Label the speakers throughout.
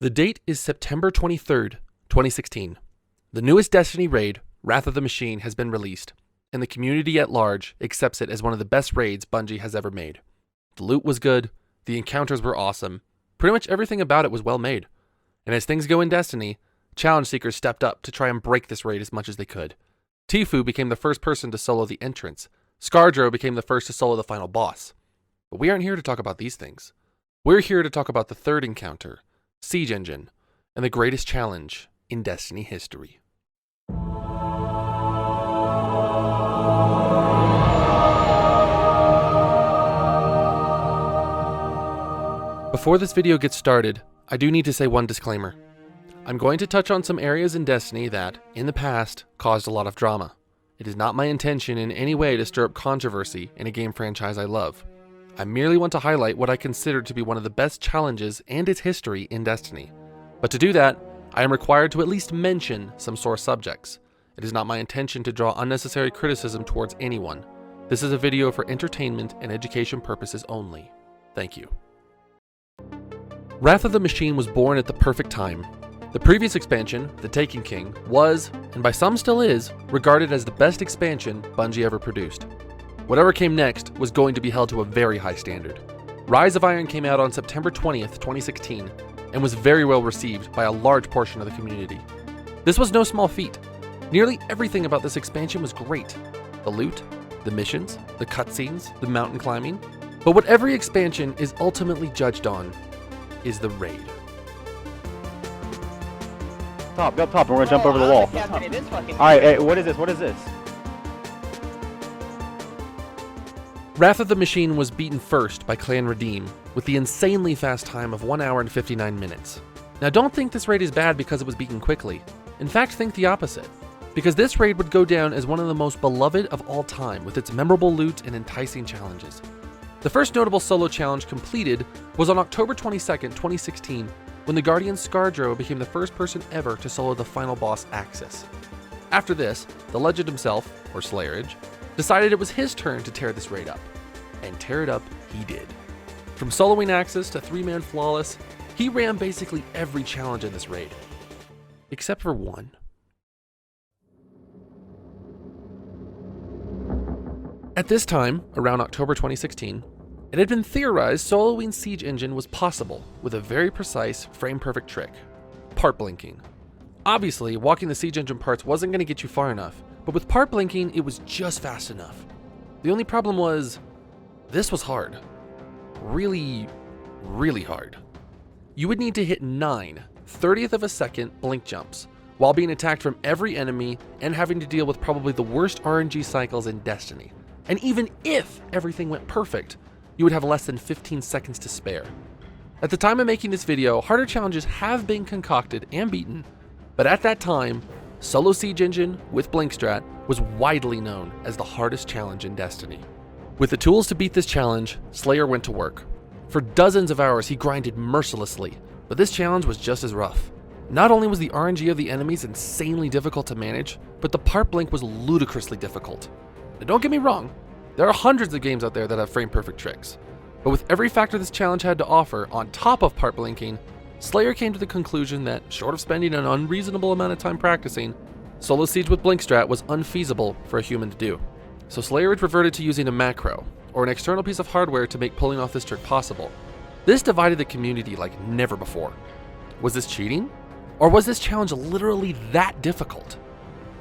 Speaker 1: The date is September 23rd, 2016. The newest Destiny raid, Wrath of the Machine, has been released, and the community at large accepts it as one of the best raids Bungie has ever made. The loot was good, the encounters were awesome, pretty much everything about it was well made. And as things go in Destiny, challenge seekers stepped up to try and break this raid as much as they could. Tfue became the first person to solo the entrance. Scardro became the first to solo the final boss. But we aren't here to talk about these things. We're here to talk about the third encounter, Siege Engine, and the greatest challenge in Destiny history. Before this video gets started, I do need to say one disclaimer. I'm going to touch on some areas in Destiny that, in the past, caused a lot of drama. It is not my intention in any way to stir up controversy in a game franchise I love. I merely want to highlight what I consider to be one of the best challenges and its history in Destiny. But to do that, I am required to at least mention some sore subjects. It is not my intention to draw unnecessary criticism towards anyone. This is a video for entertainment and education purposes only. Thank you. Wrath of the Machine was born at the perfect time. The previous expansion, The Taken King, was, and by some still is, regarded as the best expansion Bungie ever produced. Whatever came next was going to be held to a very high standard. Rise of Iron came out on September 20th, 2016, and was very well received by a large portion of the community. This was no small feat. Nearly everything about this expansion was great. The loot, the missions, the cutscenes, the mountain climbing. But what every expansion is ultimately judged on is the raid.
Speaker 2: Top, go up top, and we're gonna jump over the wall. Alright, hey, what is this? What is this?
Speaker 1: Wrath of the Machine was beaten first by Clan Redeem, with the insanely fast time of 1 hour and 59 minutes. Now don't think this raid is bad because it was beaten quickly. In fact, think the opposite. Because this raid would go down as one of the most beloved of all time with its memorable loot and enticing challenges. The first notable solo challenge completed was on October 22nd, 2016, when the Guardian Scardro became the first person ever to solo the final boss Aksis. After this, the legend himself, or Slayerage, decided it was his turn to tear this raid up. And tear it up he did. From soloing Aksis to 3-man flawless, he ran basically every challenge in this raid. Except for one. At this time, around October 2016, it had been theorized soloing Siege Engine was possible with a very precise, frame-perfect trick: part blinking. Obviously, walking the Siege Engine parts wasn't going to get you far enough, but with part blinking, it was just fast enough. The only problem was, this was hard. Really, really hard. You would need to hit 9 30th of a second blink jumps, while being attacked from every enemy and having to deal with probably the worst RNG cycles in Destiny. And even if everything went perfect, you would have less than 15 seconds to spare. At the time of making this video, harder challenges have been concocted and beaten, but at that time, solo Siege Engine with Blinkstrat was widely known as the hardest challenge in Destiny. With the tools to beat this challenge, Slayer went to work. For dozens of hours he grinded mercilessly, but this challenge was just as rough. Not only was the RNG of the enemies insanely difficult to manage, but the part blink was ludicrously difficult. Now don't get me wrong, there are hundreds of games out there that have frame-perfect tricks, but with every factor this challenge had to offer on top of part blinking, Slayer came to the conclusion that, short of spending an unreasonable amount of time practicing, solo Siege with Blinkstrat was unfeasible for a human to do. So Slayer reverted to using a macro, or an external piece of hardware to make pulling off this trick possible. This divided the community like never before. Was this cheating? Or was this challenge literally that difficult?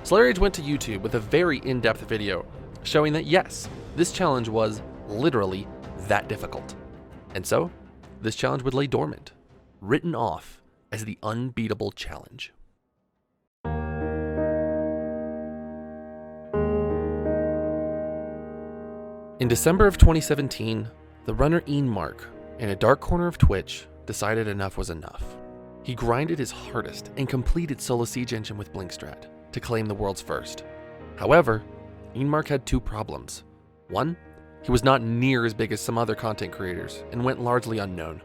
Speaker 1: Slayerage went to YouTube with a very in-depth video showing that yes, this challenge was literally that difficult. And so, this challenge would lay dormant, written off as the unbeatable challenge. In December of 2017, the runner Mark, in a dark corner of Twitch, decided enough was enough. He grinded his hardest and completed solo Siege Engine with Blinkstrat to claim the world's first. However, Mark had two problems. One, he was not near as big as some other content creators and went largely unknown.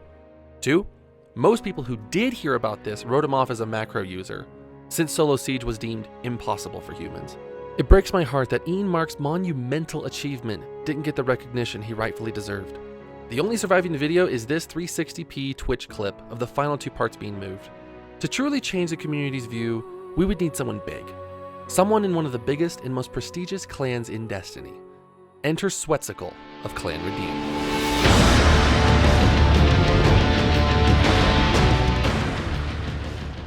Speaker 1: Two, most people who did hear about this wrote him off as a macro user, since solo Siege was deemed impossible for humans. It breaks my heart that Mark's monumental achievement didn't get the recognition he rightfully deserved. The only surviving video is this 360p Twitch clip of the final 2 parts being moved. To truly change the community's view, we would need someone big. Someone in one of the biggest and most prestigious clans in Destiny. Enter Sweatcicle of Clan Redeem.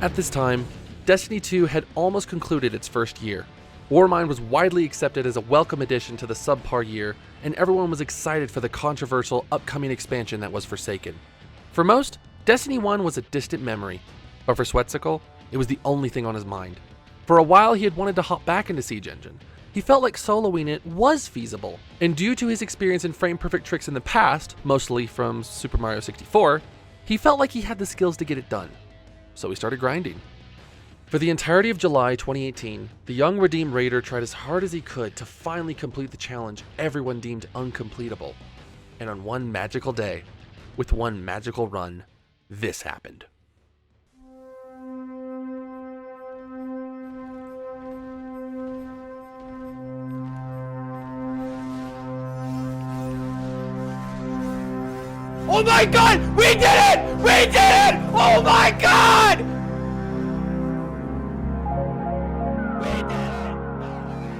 Speaker 1: At this time, Destiny 2 had almost concluded its first year. Warmind was widely accepted as a welcome addition to the subpar year, and everyone was excited for the controversial upcoming expansion that was Forsaken. For most, Destiny 1 was a distant memory, but for Sweatcicle, it was the only thing on his mind. For a while, he had wanted to hop back into Siege Engine. He felt like soloing it was feasible, and due to his experience in frame-perfect tricks in the past, mostly from Super Mario 64, he felt like he had the skills to get it done. So he started grinding. For the entirety of July 2018, the young Redeem Raider tried as hard as he could to finally complete the challenge everyone deemed uncompletable. And on one magical day, with one magical run, this happened.
Speaker 3: Oh my god! We did it! We did it! Oh my god!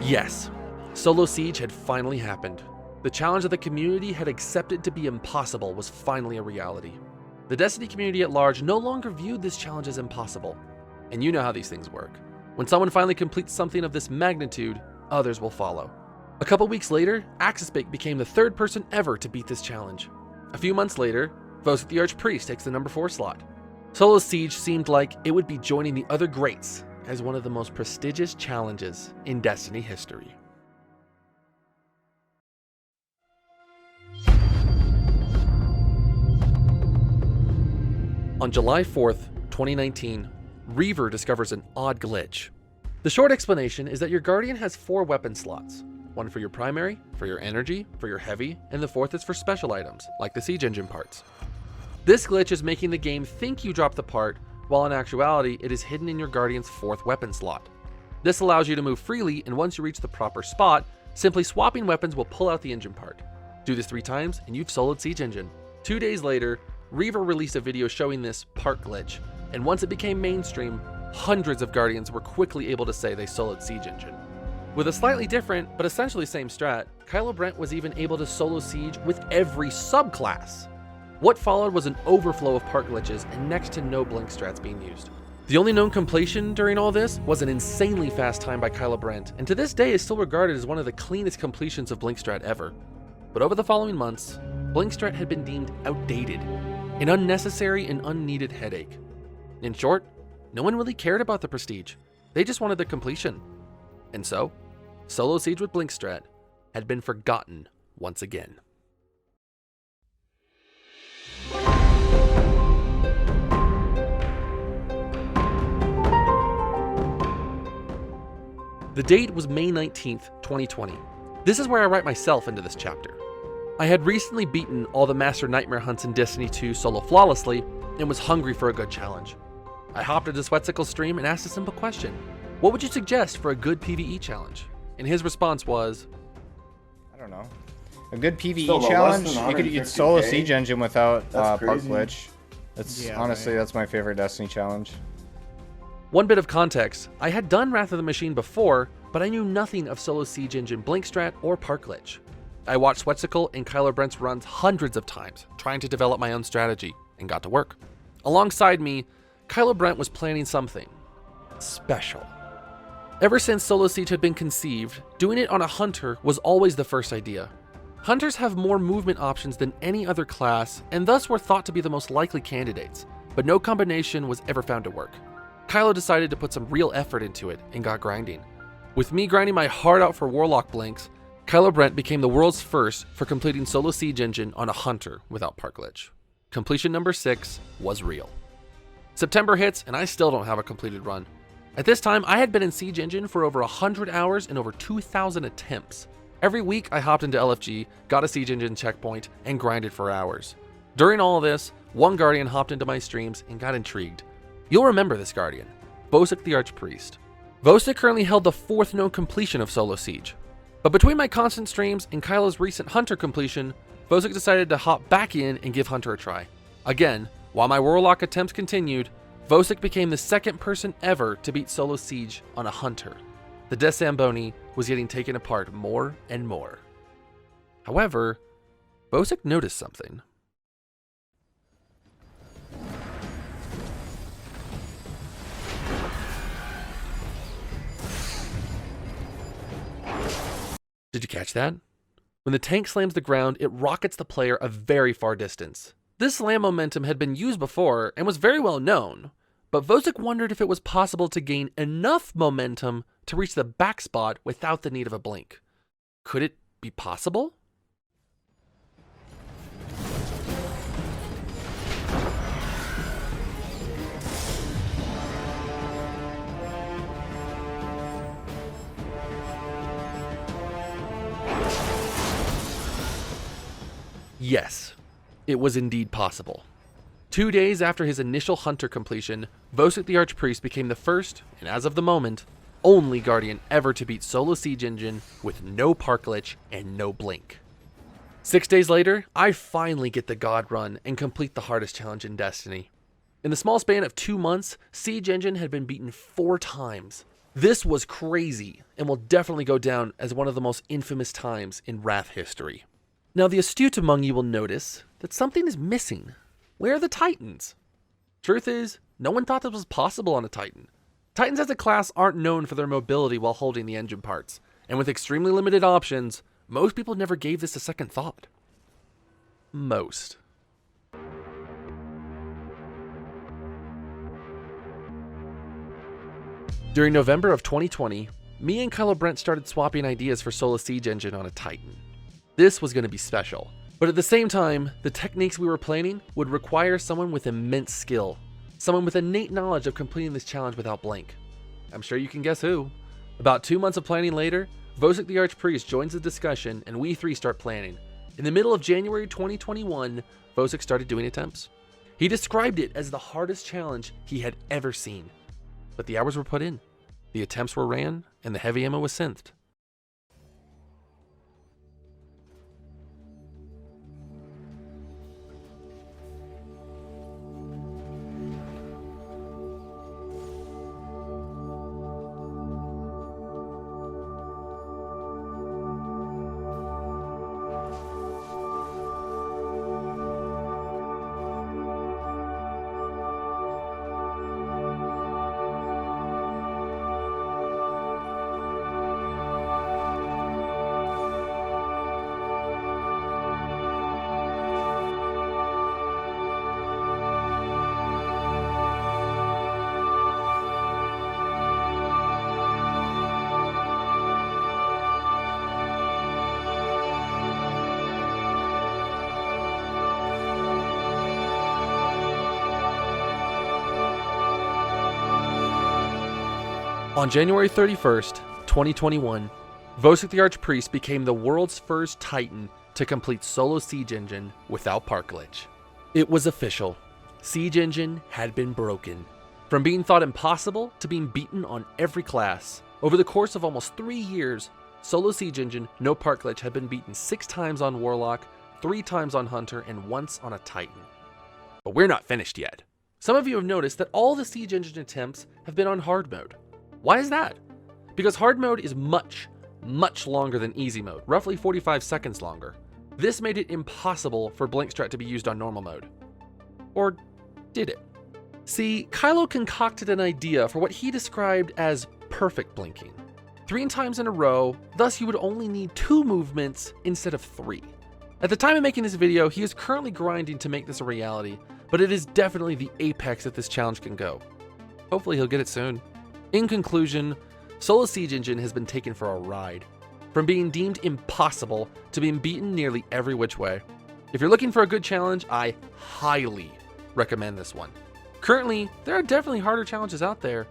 Speaker 1: Yes, Solo Siege had finally happened. The challenge that the community had accepted to be impossible was finally a reality. The Destiny community at large no longer viewed this challenge as impossible. And you know how these things work. When someone finally completes something of this magnitude, others will follow. A couple weeks later, Aksis became the 3rd person ever to beat this challenge. A few months later, Vosik the Archpriest takes the number 4 slot. Solo Siege seemed like it would be joining the other greats as one of the most prestigious challenges in Destiny history. On July 4th, 2019, Reaver discovers an odd glitch. The short explanation is that your Guardian has 4 weapon slots. One for your primary, for your energy, for your heavy, and the 4th is for special items, like the Siege Engine parts. This glitch is making the game think you dropped the part, while in actuality it is hidden in your Guardian's 4th weapon slot. This allows you to move freely, and once you reach the proper spot, simply swapping weapons will pull out the engine part. Do this 3 times and you've soloed Siege Engine. 2 days later, Reaver released a video showing this part glitch, and once it became mainstream, hundreds of Guardians were quickly able to say they soloed Siege Engine. With a slightly different, but essentially same strat, Kylo Brent was even able to solo Siege with every subclass. What followed was an overflow of part glitches and next to no blink strats being used. The only known completion during all this was an insanely fast time by Kylo Brent, and to this day is still regarded as one of the cleanest completions of blink strat ever. But over the following months, blink strat had been deemed outdated, an unnecessary and unneeded headache. In short, no one really cared about the prestige, they just wanted the completion. And so, Solo Siege with blink strat had been forgotten once again. The date was May 19th, 2020. This is where I write myself into this chapter. I had recently beaten all the Master Nightmare hunts in Destiny 2 solo flawlessly and was hungry for a good challenge. I hopped into Sweatsicle's stream and asked a simple question. What would you suggest for a good PvE challenge? And his response was,
Speaker 4: I don't know. A good PvE
Speaker 5: Still,
Speaker 4: challenge,
Speaker 5: less than
Speaker 4: you could use solo
Speaker 5: 150K?
Speaker 4: Siege Engine without part
Speaker 5: crazy.
Speaker 4: glitch. That's honestly, that's my favorite Destiny challenge.
Speaker 1: one bit of context, I had done Wrath of the Machine before, but I knew nothing of Solo Siege Engine blink strat or part glitch. I watched Sweatcicle and Kylo Brent's runs hundreds of times, trying to develop my own strategy, and got to work. Alongside me, Kylo Brent was planning something special. Ever since Solo Siege had been conceived, doing it on a hunter was always the first idea. Hunters have more movement options than any other class, and thus were thought to be the most likely candidates, but no combination was ever found to work. Kylo decided to put some real effort into it and got grinding. With me grinding my heart out for Warlock blinks, Kylo Brent became the world's first for completing Solo Siege Engine on a hunter without part glitch. Completion number 6 was real. September hits and I still don't have a completed run. At this time, I had been in Siege Engine for over 100 hours and over 2,000 attempts. Every week I hopped into LFG, got a Siege Engine checkpoint, and grinded for hours. During all of this, one Guardian hopped into my streams and got intrigued. You'll remember this Guardian, Vosik the Archpriest. Vosik currently held the 4th known completion of Solo Siege. But between my constant streams and Kylo's recent Hunter completion, Vosik decided to hop back in and give Hunter a try. Again, while my Warlock attempts continued, Vosik became the second person ever to beat solo siege on a Hunter. The Death Zamboni was getting taken apart more and more. However, Vosik noticed something. Did you catch that? When the tank slams the ground, it rockets the player a very far distance. This slam momentum had been used before and was very well known, but Vosik wondered if it was possible to gain enough momentum to reach the back spot without the need of a blink. Could it be possible? Yes, it was indeed possible. 2 days after his initial Hunter completion, Vosik the Archpriest became the first, and as of the moment, only Guardian ever to beat solo Siege Engine with no park glitch and no blink. 6 days later, I finally get the God Run and complete the hardest challenge in Destiny. In the small span of 2 months, Siege Engine had been beaten 4 times. This was crazy, and will definitely go down as one of the most infamous times in Wrath history. Now, the astute among you will notice that something is missing. Where are the Titans? Truth is, no one thought this was possible on a Titan. Titans as a class aren't known for their mobility while holding the engine parts, and with extremely limited options, most people never gave this a second thought. Most. During November of 2020, me and Kylo Brent started swapping ideas for solo Siege Engine on a Titan. This was going to be special, but at the same time, the techniques we were planning would require someone with immense skill, someone with innate knowledge of completing this challenge without blink. I'm sure you can guess who. About 2 months of planning later, Vosik the Archpriest joins the discussion and we three start planning. In the middle of January 2021, Vosik started doing attempts. He described it as the hardest challenge he had ever seen. But the hours were put in, the attempts were ran, and the heavy ammo was synthed. On January 31st, 2021, Vosik the Archpriest became the world's first Titan to complete solo Siege Engine without park glitch. It was official. Siege Engine had been broken. From being thought impossible to being beaten on every class. Over the course of almost 3 years, solo Siege Engine, no park glitch, had been beaten 6 times on Warlock, 3 times on Hunter, and once on a Titan. But we're not finished yet. Some of you have noticed that all the Siege Engine attempts have been on hard mode. Why is that? Because hard mode is much longer than easy mode, roughly 45 seconds longer. This made it impossible for blink strat to be used on normal mode. Or did it? See, Kylo concocted an idea for what he described as perfect blinking. 3 times in a row, thus you would only need 2 movements instead of 3. At the time of making this video, he is currently grinding to make this a reality, but it is definitely the apex that this challenge can go. Hopefully he'll get it soon. In conclusion, solo Siege Engine has been taken for a ride. From being deemed impossible to being beaten nearly every which way. If you're looking for a good challenge, I highly recommend this one. Currently, there are definitely harder challenges out there,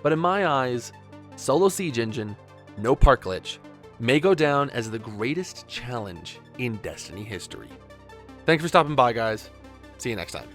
Speaker 1: but in my eyes, solo Siege Engine, no park glitch, may go down as the greatest challenge in Destiny history. Thanks for stopping by, guys. See you next time.